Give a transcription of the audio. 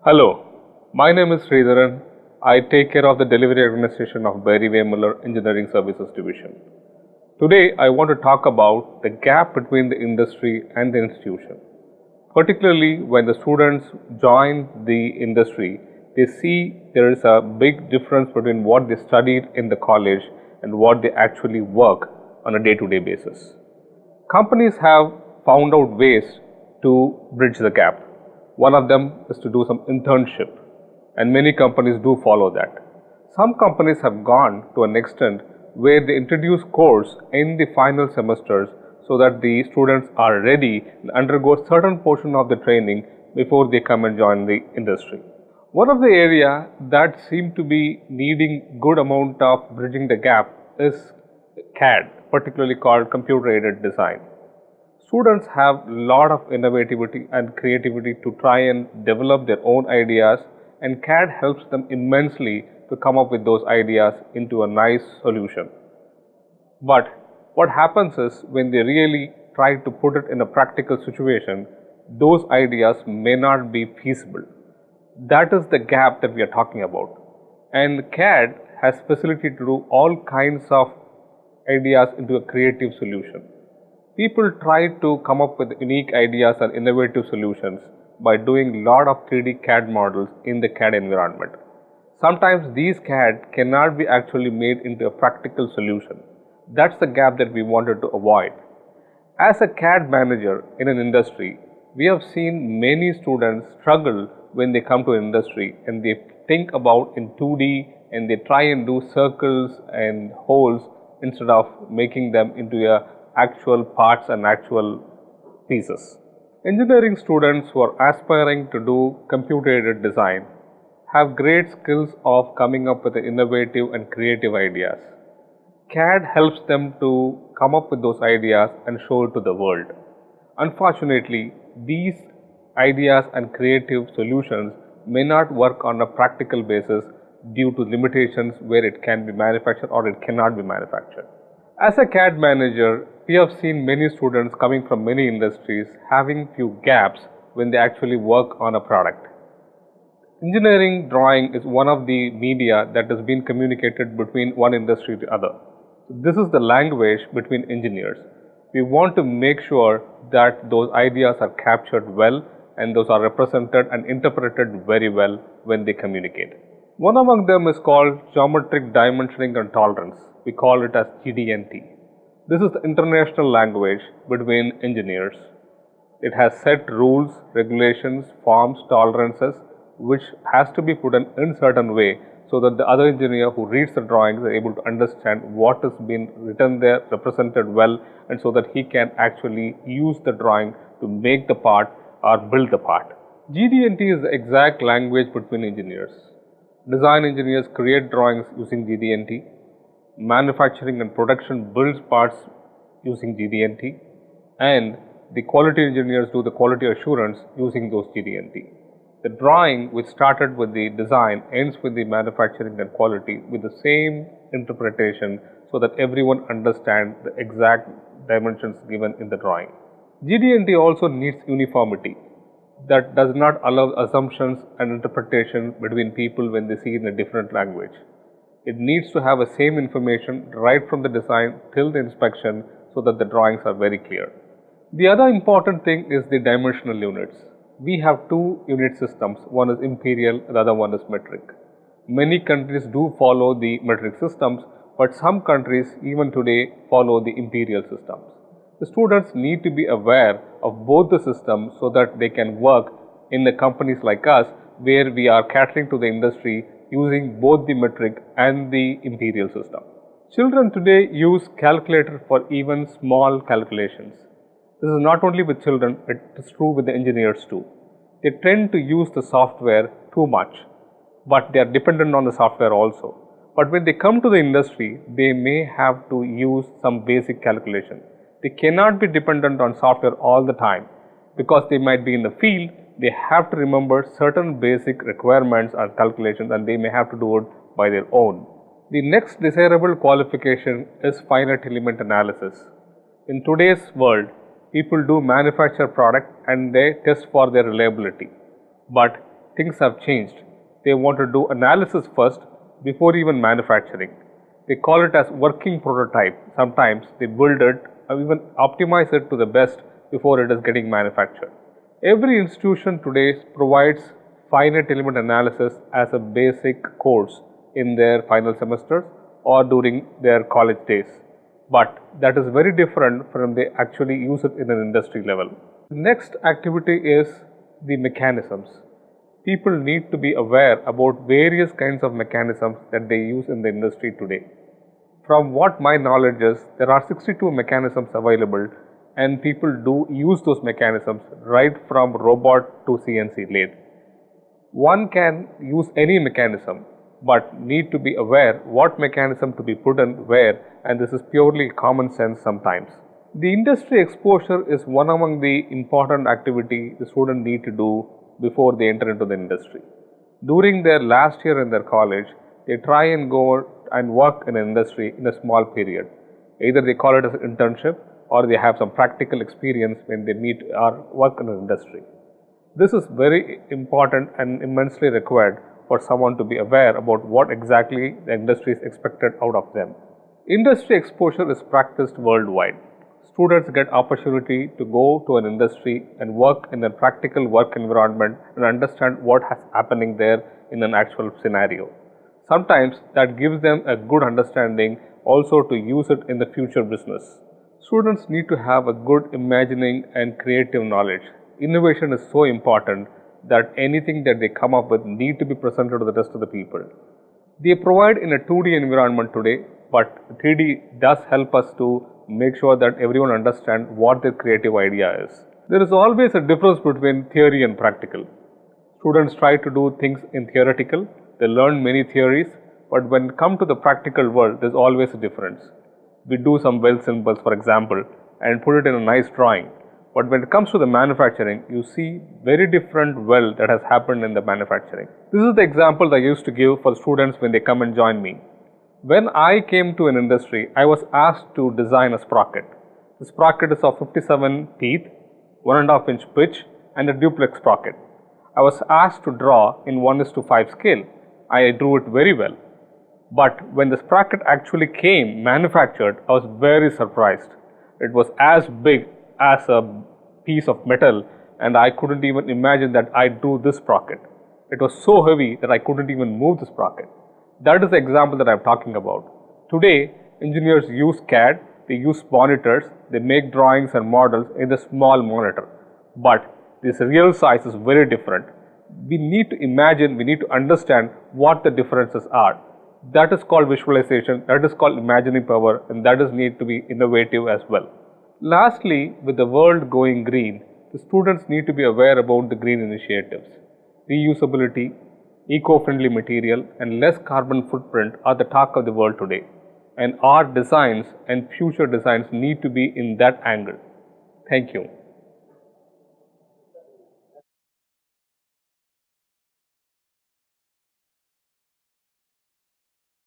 Hello, my name is Sridharan. I take care of the delivery organization of Berry Muller Engineering Services Division. Today, I want to talk about the gap between the industry and the institution. Particularly when the students join the industry, they see there is a big difference between what they studied in the college and what they actually work on a day-to-day basis. Companies have found out ways to bridge the gap. One of them is to do some internship, and many companies do follow that. Some companies have gone to an extent where they introduce course in the final semesters so that the students are ready and undergo certain portion of the training before they come and join the industry. One of the area that seem to be needing good amount of bridging the gap is CAD, particularly called computer-aided design. Students have a lot of innovativity and creativity to try and develop their own ideas, and CAD helps them immensely to come up with those ideas into a nice solution. But what happens is when they really try to put it in a practical situation, those ideas may not be feasible. That is the gap that we are talking about. And CAD has facility to do all kinds of ideas into a creative solution. People try to come up with unique ideas and innovative solutions by doing a lot of 3D CAD models in the CAD environment. Sometimes these CAD cannot be actually made into a practical solution. That's the gap that we wanted to avoid. As a CAD manager in an industry, we have seen many students struggle when they come to industry and they think about in 2D and they try and do circles and holes instead of making them into a actual parts and actual pieces. Engineering students who are aspiring to do computer-aided design have great skills of coming up with innovative and creative ideas. CAD helps them to come up with those ideas and show it to the world. Unfortunately, these ideas and creative solutions may not work on a practical basis due to limitations where it can be manufactured or it cannot be manufactured. As a CAD manager, we have seen many students coming from many industries having few gaps when they actually work on a product. Engineering drawing is one of the media that has been communicated between one industry to other. This is the language between engineers. We want to make sure that those ideas are captured well and those are represented and interpreted very well when they communicate. One among them is called geometric dimensioning and tolerance. We call it as GD&T. This is the international language between engineers. It has set rules, regulations, forms, tolerances, which has to be put in certain way so that the other engineer who reads the drawings is able to understand what has been written there, represented well, and so that he can actually use the drawing to make the part or build the part. GD&T is the exact language between engineers. Design engineers create drawings using GD&T. Manufacturing and production builds parts using GD&T, and the quality engineers do the quality assurance using those GD&T. The drawing which started with the design ends with the manufacturing and quality with the same interpretation so that everyone understands the exact dimensions given in the drawing. GD&T also needs uniformity. That does not allow assumptions and interpretation between people when they see in a different language. It needs to have the same information right from the design till the inspection so that the drawings are very clear. The other important thing is the dimensional units. We have two unit systems, one is imperial, the other one is metric. Many countries do follow the metric systems, but some countries even today follow the imperial systems. The students need to be aware of both the systems so that they can work in the companies like us where we are catering to the industry using both the metric and the imperial system. Children today use calculator for even small calculations. This is not only with children, it is true with the engineers too. They tend to use the software too much, but they are dependent on the software also. But when they come to the industry, they may have to use some basic calculation. They cannot be dependent on software all the time because they might be in the field. They have to remember certain basic requirements and calculations, and they may have to do it by their own. The next desirable qualification is finite element analysis. In today's world, people do manufacture product and they test for their reliability. But things have changed. They want to do analysis first before even manufacturing. They call it as working prototype. Sometimes they build it or even optimize it to the best before it is getting manufactured. Every institution today provides finite element analysis as a basic course in their final semesters or during their college days. But that is very different from they actually use it in an industry level. The next activity is the mechanisms. People need to be aware about various kinds of mechanisms that they use in the industry today. From what my knowledge is, there are 62 mechanisms available and people do use those mechanisms right from robot to CNC lathe. One can use any mechanism but need to be aware what mechanism to be put in where, and this is purely common sense sometimes. The industry exposure is one among the important activity the student need to do before they enter into the industry. During their last year in their college, they try and go and work in an industry in a small period. Either they call it as an internship or they have some practical experience when they meet or work in an industry. This is very important and immensely required for someone to be aware about what exactly the industry is expected out of them. Industry exposure is practiced worldwide. Students get opportunity to go to an industry and work in a practical work environment and understand what is happening there in an actual scenario. Sometimes that gives them a good understanding also to use it in the future business. Students need to have a good imagining and creative knowledge. Innovation is so important that anything that they come up with need to be presented to the rest of the people. They provide in a 2D environment today, but 3D does help us to make sure that everyone understands what their creative idea is. There is always a difference between theory and practical. Students try to do things in theoretical, they learn many theories, but when it comes to the practical world, there is always a difference. We do some well symbols, for example, and put it in a nice drawing. But when it comes to the manufacturing, you see very different well that has happened in the manufacturing. This is the example that I used to give for students when they come and join me. When I came to an industry, I was asked to design a sprocket. The sprocket is of 57 teeth, 1.5 inch pitch and a duplex sprocket. I was asked to draw in 1:5 scale. I drew it very well. But when the sprocket actually came manufactured, I was very surprised. It was as big as a piece of metal and I couldn't even imagine that I drew this sprocket. It was so heavy that I couldn't even move the sprocket. That is the example that I am talking about. Today, engineers use CAD, they use monitors, they make drawings and models in a small monitor. But this real size is very different. We need to imagine, we need to understand what the differences are. That is called visualization, that is called imagining power, and that is need to be innovative as well. Lastly, with the world going green, the students need to be aware about the green initiatives. Reusability, eco-friendly material and less carbon footprint are the talk of the world today. And our designs and future designs need to be in that angle. Thank you.